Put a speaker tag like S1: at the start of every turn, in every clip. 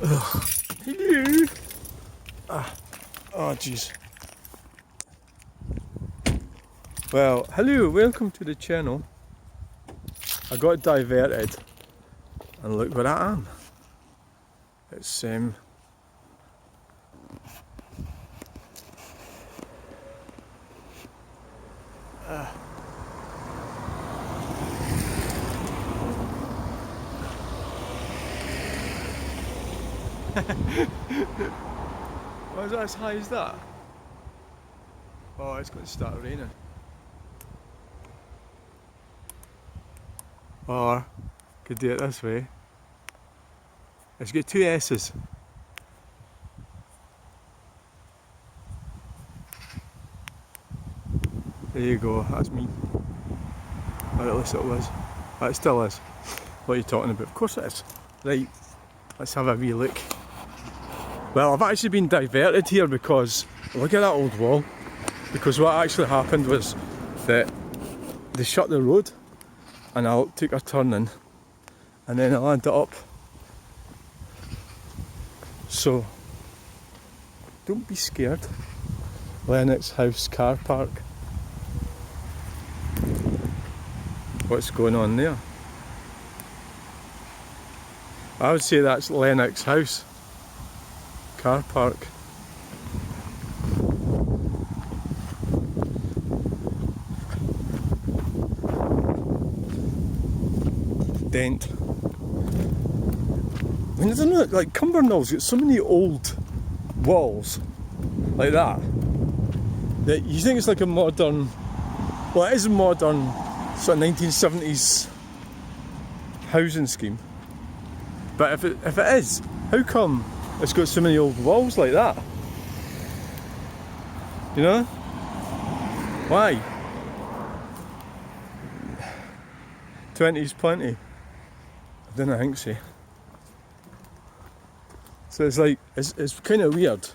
S1: Hello. Oh jeez. Well, hello, welcome to the channel. I got diverted and look where I am. It's why is that as high as that? Oh, it's going to start raining. Or could do it this way. It's got two S's. There you go, that's me. Or at least it was. It still is. What are you talking about? Of course it is. Right, let's have a wee look. Well, I've actually been diverted here because, look at that old wall. Because what actually happened was that they shut the road and I took a turn in and then I landed up. So, don't be scared. Lennox House car park. What's going on there? I would say that's Lennox House car park. Dent. I mean, I don't know, like Cumbernauld got so many old walls like that that you think it's like a modern, well, it is a modern sort of 1970s housing scheme. But if it is, how come it's got so many old walls like that? You know? Why? 20's plenty. I don't think so. So it's like, it's kind of weird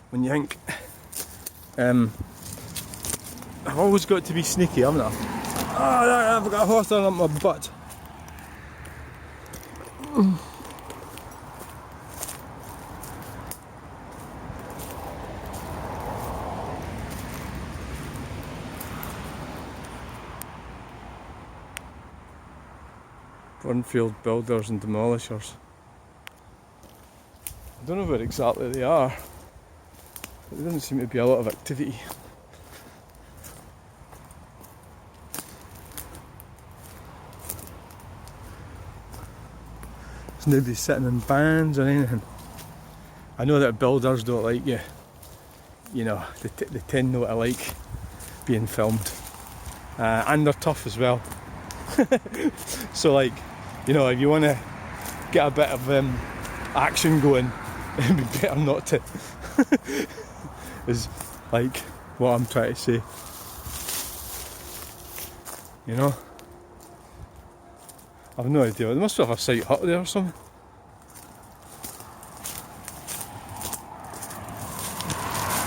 S1: when you think, I've always got to be sneaky, haven't I? Oh, I've got a hawthorn up my butt. Burnfield Builders and Demolishers. I don't know where exactly they are, but there doesn't seem to be a lot of activity. There's nobody sitting in bands or anything. I know that builders don't like you. You know, they tend not to like being filmed. And they're tough as well. So like, you know, if you want to get a bit of action going, it'd be better not to. Is like what I'm trying to say. You know? I've no idea. They must have a site hut there or something.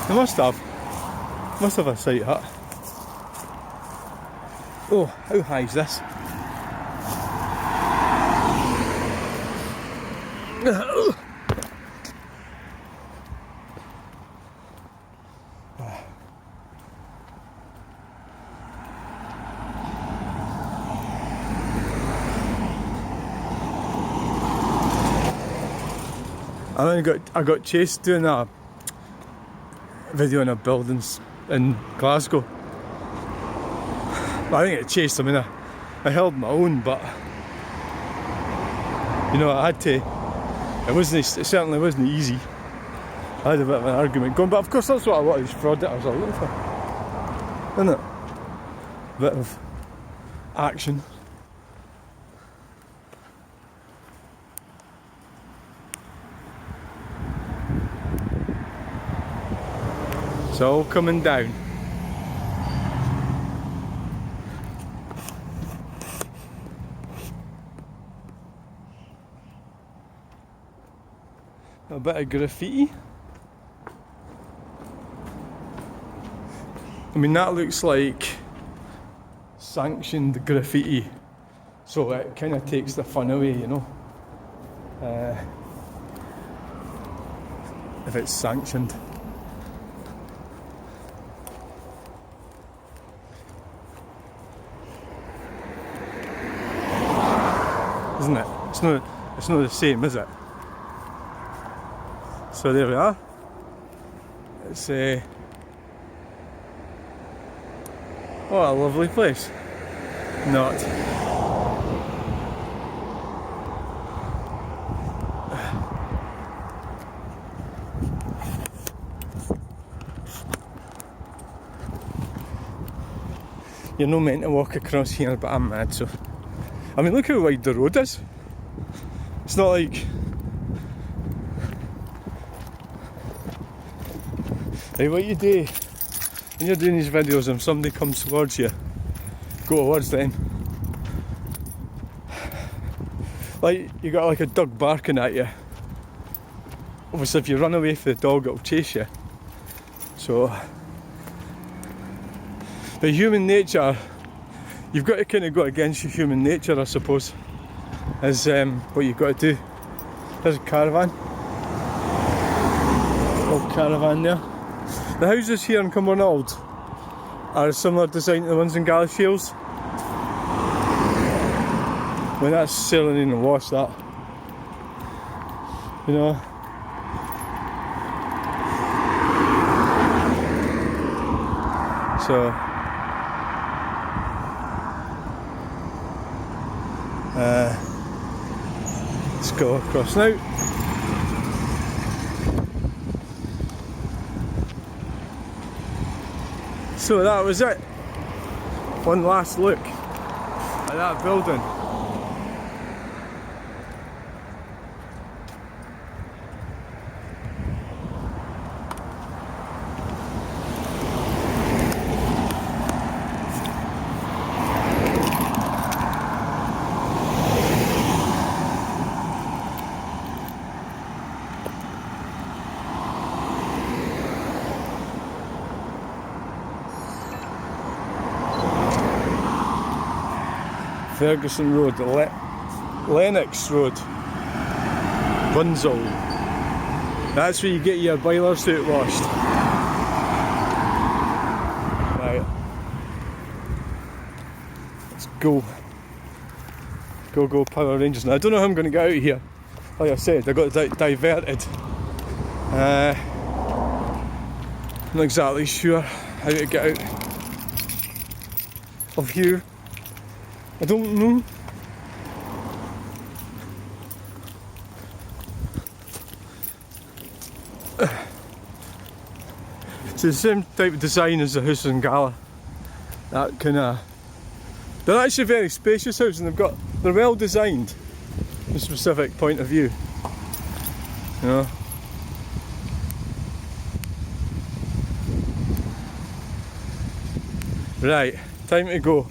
S1: They must have. Must have a site hut. Oh, how high is this? I got chased doing a video in a building in Glasgow. I think it chased. I mean, I held my own, but you know, I had to. It certainly wasn't easy. I had a bit of an argument going, but of course that's what a lot of these frauditors are looking for, isn't it? A bit of action. It's all coming down. A bit of graffiti. I mean, that looks like sanctioned graffiti, so it kind of takes the fun away, you know. if it's sanctioned. Isn't it? It's not the same, is it? So there we are. It's what a lovely place. Not. You're not meant to walk across here, but I'm mad, so. I mean, look how wide the road is. It's not like. Hey, what you do when you're doing these videos and somebody comes towards you, go towards them. Like, you got like a dog barking at you. Obviously, if you run away from the dog, it'll chase you. So. But human nature, you've got to kind of go against your human nature, I suppose, is what you've got to do. There's a caravan. Old caravan there. The houses here in Cumbernauld are a similar design to the ones in Galashiels. I mean, that's sailing in the wash, that. You know. So. Let's go across now. So that was it. One last look at that building. Fergusson Road, Lennox Road, BUNZL. That's where you get your boiler suit washed. Right, let's go. Go Power Rangers. Now I don't know how I'm going to get out of here. Like I said, I got diverted. I'm not exactly sure how to get out of here. I don't know. It's the same type of design as the house in Gala. That kind of. They're actually very spacious houses, and they're well designed from a specific point of view. You know. Right, time to go.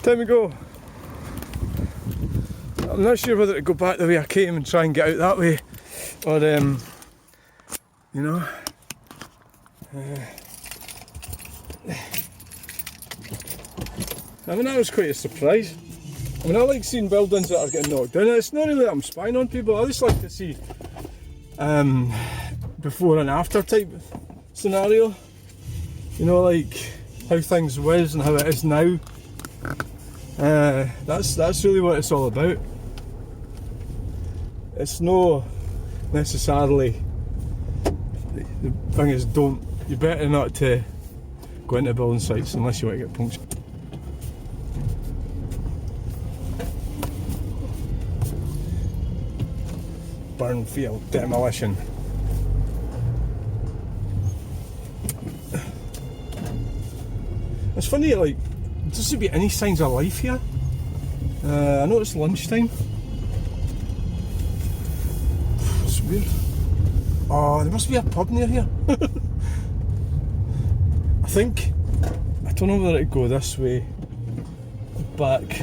S1: Time to go. I'm not sure whether to go back the way I came and try and get out that way, or you know. I mean, that was quite a surprise. I mean, I like seeing buildings that are getting knocked down. It's not really that I'm spying on people. I just like to see before and after type scenario. You know, like how things was and how it is now. That's really what it's all about. It's no necessarily. The thing is, you better not to go into building sites unless you want to get punctured. Burnfield Demolition. It's funny, like, there doesn't be any signs of life here. I know it's lunchtime. It's weird. Oh, there must be a pub near here. think, I don't know whether it'd go this way, back.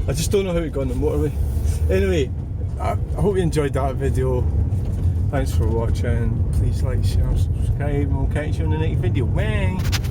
S1: I just don't know how to go on the motorway. Anyway, I hope you enjoyed that video. Thanks for watching. Please like, share, subscribe, and we'll catch you in the next video. Bye!